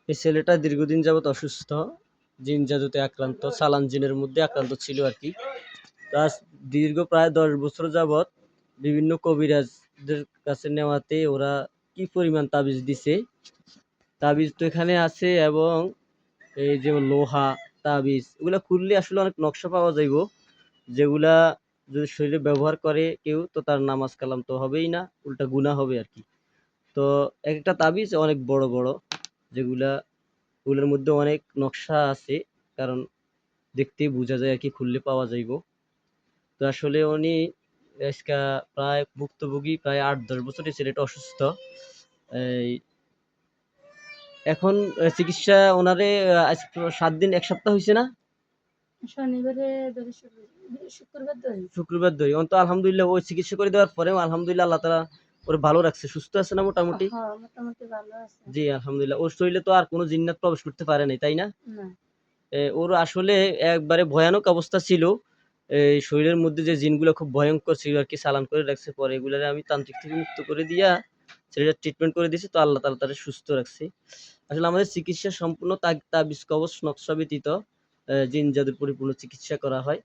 এই ছেলেটা দীর্ঘদিন যাবৎ অসুস্থ, জিন জাদুতে আক্রান্ত, চালান জিনের মধ্যে আক্রান্ত ছিল আর কি। দীর্ঘ প্রায় 10 বছর যাবৎ বিভিন্ন কবিরাজদের কাছে নেওয়াতে ওরা কি পরিমাণ তাবিজ দিছে। তাবিজ তো এখানে আছে, এবং এই যে লোহা তাবিজ এগুলা খুললে আসলে অনেক নকশা পাওয়া যাইব, যেগুলা যদি শরীরে ব্যবহার করে কেউ, তো তার নামাজ কালাম তো হবেই না, উল্টা গুনাহ হবে আর কি। তো একটা তাবিজ অনেক বড় বড়, যেগুলা ওগুলোর মধ্যে অনেক নকশা আছে, কারণ দেখতেই বোঝা যায় আর কি, খুললে পাওয়া যাইব। তো আসলে উনি আজকা প্রায় ভুক্তভোগী, প্রায় 8-10 বছর এই ছেলেটা অসুস্থ। এই এখন চিকিৎসা ওনারে আজ 7 দিন 1 সপ্তাহ হইছে না? শনিবারে ধরে শুক্রবার ধরে। শুক্রবার ধরে। তো আলহামদুলিল্লাহ ওই চিকিৎসা করে দেওয়ার পরেও আলহামদুলিল্লাহ আল্লাহ তাআলা ওরে ভালো রাখছে। সুস্থ আছে না মোটামুটি? হ্যাঁ, মোটামুটি ভালো আছে। জি আলহামদুলিল্লাহ। ওর শরীরে তো আর কোনো জিন্নাত প্রবেশ করতে পারে নাই, তাই না? না। ওর আসলে একবারে ভয়ানক অবস্থা ছিল। এই শরীরের মধ্যে যে জিনগুলো খুব ভয়ংকর ছিল আরকি, চালান করে রাখছে। পরে এগুলারে আমি তান্ত্রিক থেকে মুক্ত করে দিয়া ছেলেটার ট্রিটমেন্ট করে দিয়েছি। তো আল্লাহ তাআলা তারে সুস্থ রাখছে। আসলে আমাদের চিকিৎসা সম্পূর্ণ তাবিজ কবজ নকশা ব্যতীত জিন জাদুর পরিপূর্ণ চিকিৎসা করা হয়।